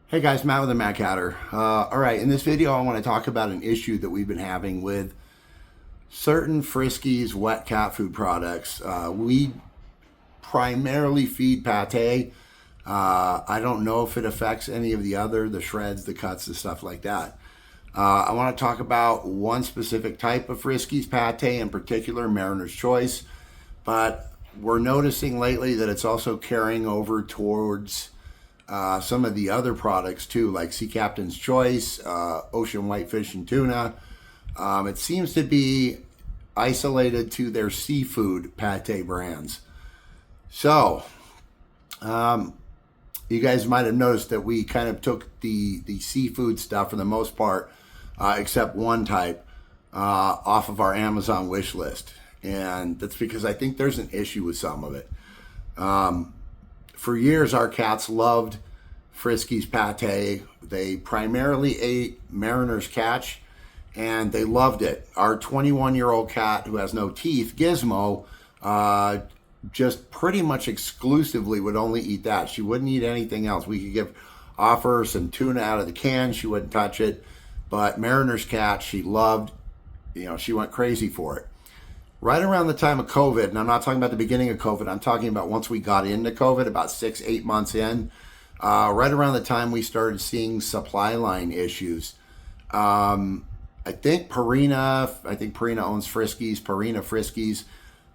Hey guys, Matt with the Mad Catter. All right, in this video, I want to talk about an issue that we've been having with certain Friskies wet cat food products. We primarily feed pate. I don't know if it affects any of the shreds, the cuts, the stuff like that. I want to talk about one specific type of Friskies pate, in particular, Mariner's Choice. But we're noticing lately that it's also carrying over towards some of the other products too, like Sea Captain's Choice, Ocean Whitefish and Tuna. It seems to be isolated to their seafood pate brands. So, you guys might have noticed that we kind of took the seafood stuff for the most part, except one type, off of our Amazon wish list. And that's because I think there's an issue with some of it. For years, our cats loved Friskies pate. They primarily ate Mariner's Catch, and they loved it. Our 21-year-old cat who has no teeth, Gizmo, just pretty much exclusively would only eat that. She wouldn't eat anything else. We could offer her some tuna out of the can. She wouldn't touch it. But Mariner's Catch, she loved, she went crazy for it. Right around the time of COVID, and I'm not talking about the beginning of COVID, I'm talking about once we got into COVID, about 6-8 months in, right around the time we started seeing supply line issues. I think Purina owns Friskies, Purina Friskies.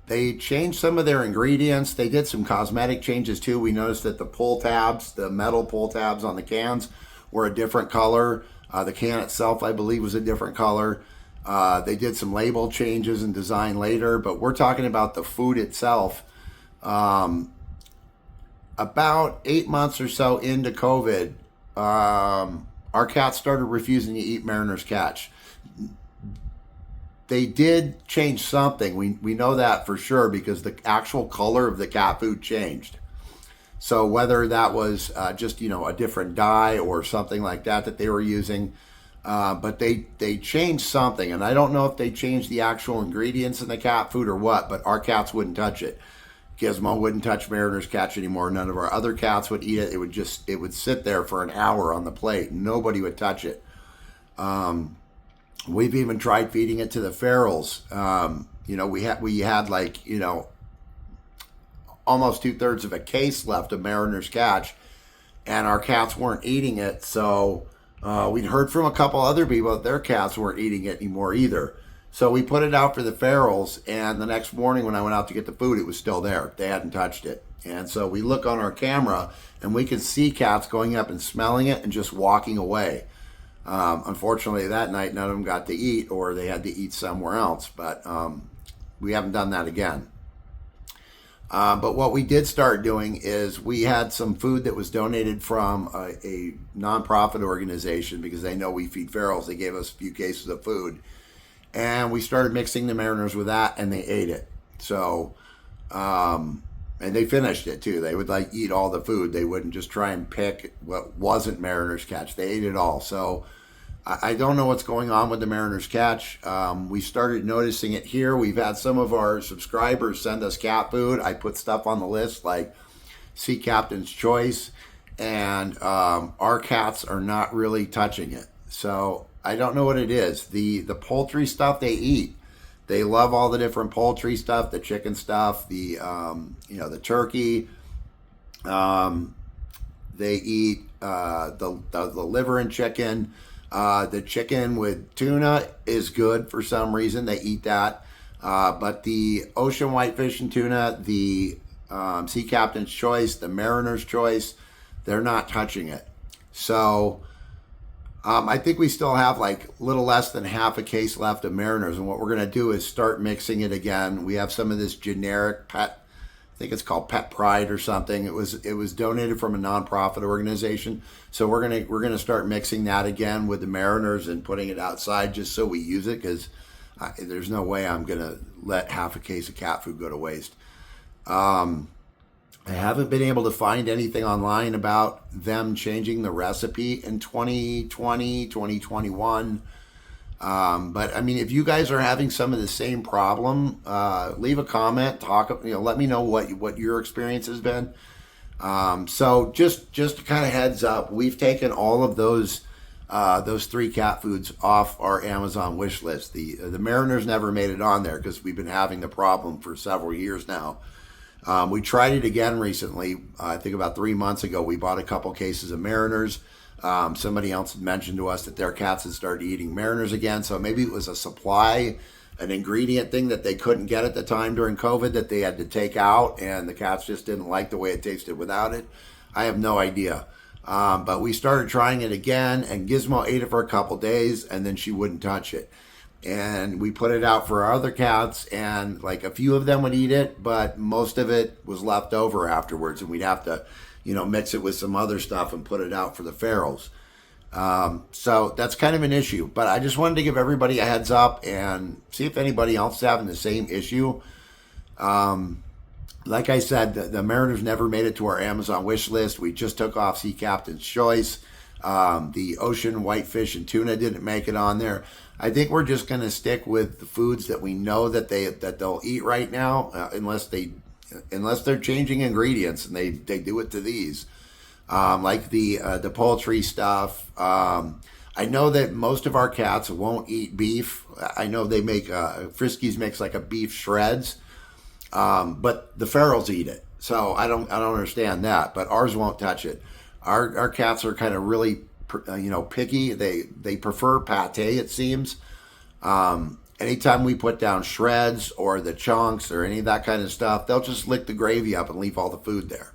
They changed some of their ingredients. They did some cosmetic changes too. We noticed that the pull tabs, the metal pull tabs on the cans were a different color. The can itself, I believe, was a different color. They did some label changes and design later, but we're talking about the food itself. About 8 months or so into COVID, our cats started refusing to eat Mariner's Catch. They did change something. We know that for sure because the actual color of the cat food changed. So whether that was just, a different dye or something like that they were using, but they changed something, and I don't know if they changed the actual ingredients in the cat food or what, but our cats wouldn't touch it. Gizmo wouldn't touch Mariner's Catch anymore. None of our other cats would eat it. It would sit there for an hour on the plate. Nobody would touch it. We've even tried feeding it to the ferals. We had like, almost 2/3 of a case left of Mariner's Catch, and our cats weren't eating it. So we'd heard from a couple other people that their cats weren't eating it anymore either. So we put it out for the ferals, and the next morning when I went out to get the food, it was still there. They hadn't touched it. And so we look on our camera, and we can see cats going up and smelling it and just walking away. Unfortunately, that night, none of them got to eat, or they had to eat somewhere else. But we haven't done that again. But what we did start doing is we had some food that was donated from a nonprofit organization because they know we feed ferals. They gave us a few cases of food. And we started mixing the Mariners with that, and they ate it. So, and they finished it too. They would eat all the food. They wouldn't just try and pick what wasn't Mariner's Catch. They ate it all. So I don't know what's going on with the Mariner's Catch. We started noticing it here. We've had some of our subscribers send us cat food. I put stuff on the list like Sea Captain's Choice, and our cats are not really touching it. So I don't know what it is. The poultry stuff they eat. They love all the different poultry stuff, the chicken stuff, the turkey. They eat the liver and chicken. The chicken with tuna is good for some reason. They eat that. But the Ocean Whitefish and Tuna, the Sea Captain's Choice, the Mariner's Choice, they're not touching it. So I think we still have a little less than half a case left of Mariners, and what we're going to do is start mixing it again. We have some of this generic pet, I think it's called Pet Pride or something. It was donated from a nonprofit organization, so we're gonna start mixing that again with the Mariners and putting it outside just so we use it, because there's no way I'm gonna let half a case of cat food go to waste. I haven't been able to find anything online about them changing the recipe in 2020, 2021. But I mean, if you guys are having some of the same problem, leave a comment, let me know what your experience has been. So just kind of heads up, we've taken all of those three cat foods off our Amazon wish list. The Mariners never made it on there because we've been having the problem for several years now. We tried it again recently. I think about 3 months ago, we bought a couple cases of Mariners. Somebody else had mentioned to us that their cats had started eating Mariners again. So maybe it was a supply, an ingredient thing that they couldn't get at the time during COVID that they had to take out, and the cats just didn't like the way it tasted without it. I have no idea. But we started trying it again, and Gizmo ate it for a couple days, and then she wouldn't touch it. And we put it out for our other cats, and like a few of them would eat it, but most of it was left over afterwards, and we'd have to, mix it with some other stuff and put it out for the ferals. So that's kind of an issue, but I just wanted to give everybody a heads up and see if anybody else is having the same issue. Like I said, the Mariners never made it to our Amazon wish list. We just took off Sea Captain's Choice. The ocean whitefish and tuna didn't make it on there. I think we're just going to stick with the foods that we know that they'll eat right now, unless they're changing ingredients, and they do it to these, like the poultry stuff. I know that most of our cats won't eat beef. I know they make Friskies makes like a beef shreds, but the ferals eat it. So I don't understand that, but ours won't touch it. Our cats are kind of really picky. They prefer pate, it seems. Anytime we put down shreds or the chunks or any of that kind of stuff, they'll just lick the gravy up and leave all the food there.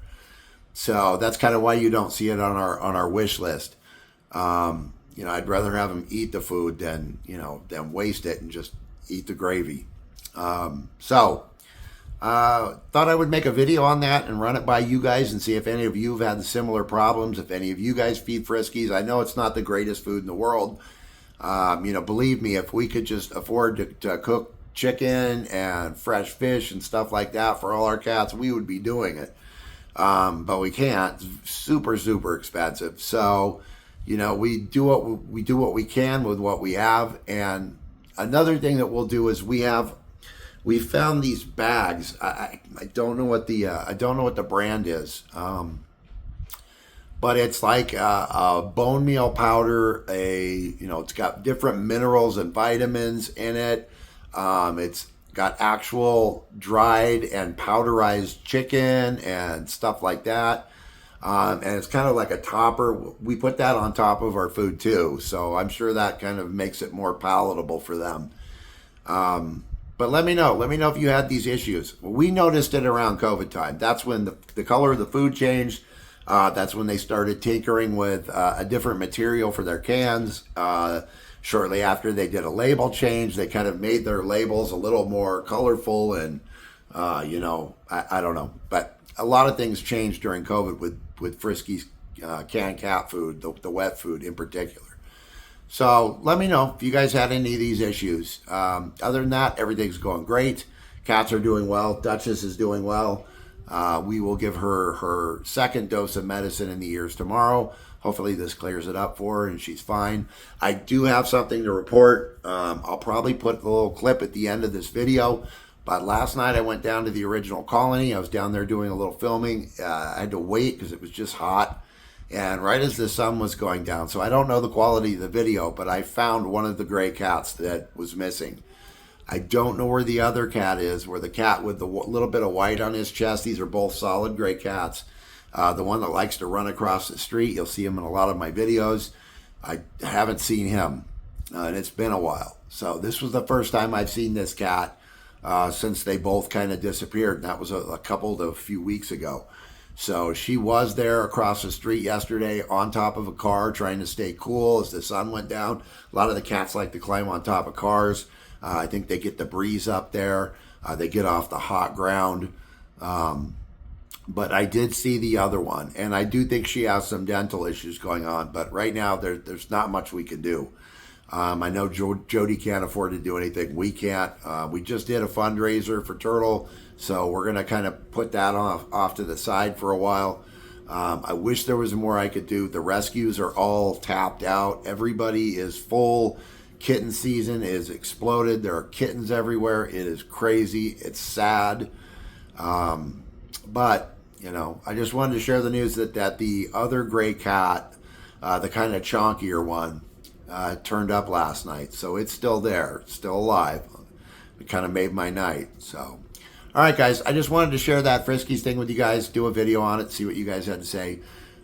So that's kind of why you don't see it on our wish list. I'd rather have them eat the food than waste it and just eat the gravy. Thought I would make a video on that and run it by you guys and see if any of you have had similar problems, if any of you guys feed Friskies. I know it's not the greatest food in the world. Believe me, if we could just afford to cook chicken and fresh fish and stuff like that for all our cats, we would be doing it. But we can't. It's super, super expensive. So, we do what we can with what we have. And another thing that we'll do is we found these bags. I don't know what the brand is, but it's like a bone meal powder. It's got different minerals and vitamins in it. It's got actual dried and powderized chicken and stuff like that. And it's kind of like a topper. We put that on top of our food too, so I'm sure that kind of makes it more palatable for them. But let me know. Let me know if you had these issues. We noticed it around COVID time. That's when the color of the food changed. That's when they started tinkering with a different material for their cans. Shortly after, they did a label change. They kind of made their labels a little more colorful, and I don't know. But a lot of things changed during COVID with Friskies canned cat food, the wet food in particular. So let me know if you guys had any of these issues. Other than that, everything's going great. Cats are doing well. Duchess is doing well. We will give her second dose of medicine in the ears tomorrow. Hopefully this clears it up for her and she's fine. I do have something to report. I'll probably put a little clip at the end of this video. But last night I went down to the original colony. I was down there doing a little filming. I had to wait because it was just hot. And right as the sun was going down, so I don't know the quality of the video, but I found one of the gray cats that was missing. I don't know where the other cat is, where the cat with the little bit of white on his chest. These are both solid gray cats. The one that likes to run across the street, you'll see him in a lot of my videos. I haven't seen him, and it's been a while. So this was the first time I've seen this cat since they both kind of disappeared, and that was a few weeks ago. So she was there across the street yesterday on top of a car trying to stay cool as the sun went down. A lot of the cats like to climb on top of cars. I think they get the breeze up there. They get off the hot ground. But I did see the other one, and I do think she has some dental issues going on. But right now, there's not much we can do. I know Jody can't afford to do anything. We can't. We just did a fundraiser for Turtle, so we're going to kind of put that off to the side for a while. I wish there was more I could do. The rescues are all tapped out. Everybody is full. kitten season is exploded. There are kittens everywhere. It is crazy. It's sad. But, you know, I just wanted to share the news that the other gray cat, the kind of chonkier one, turned up last night. So it's still there. It's still alive. It kind of made my night. So, all right, guys. I just wanted to share that Friskies thing with you guys. Do a video on it. See what you guys had to say.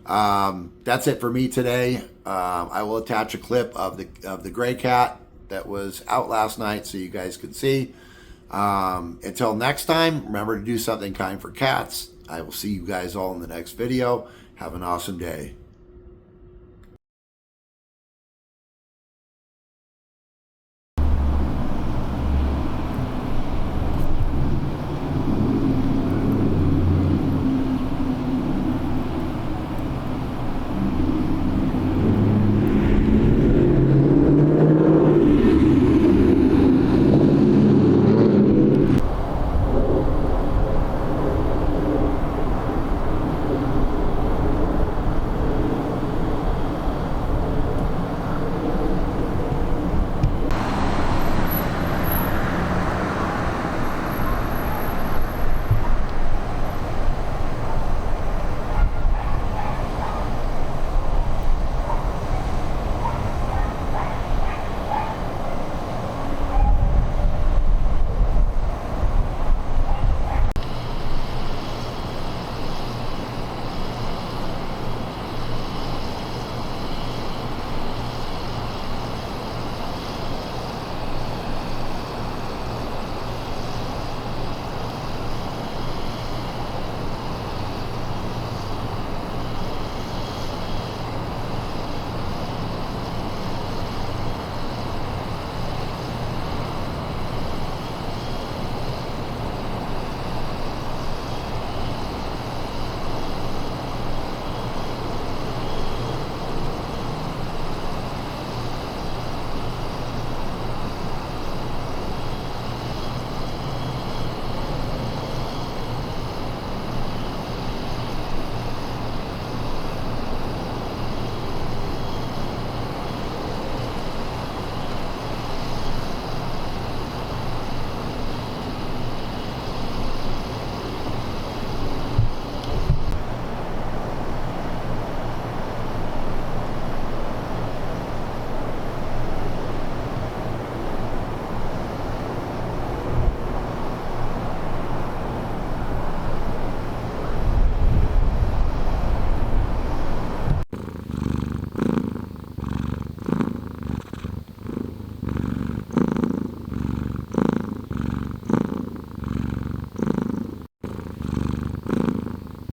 That's it for me today. I will attach a clip of the gray cat that was out last night so you guys could see. Until next time, remember to do something kind for cats. I will see you guys all in the next video. Have an awesome day.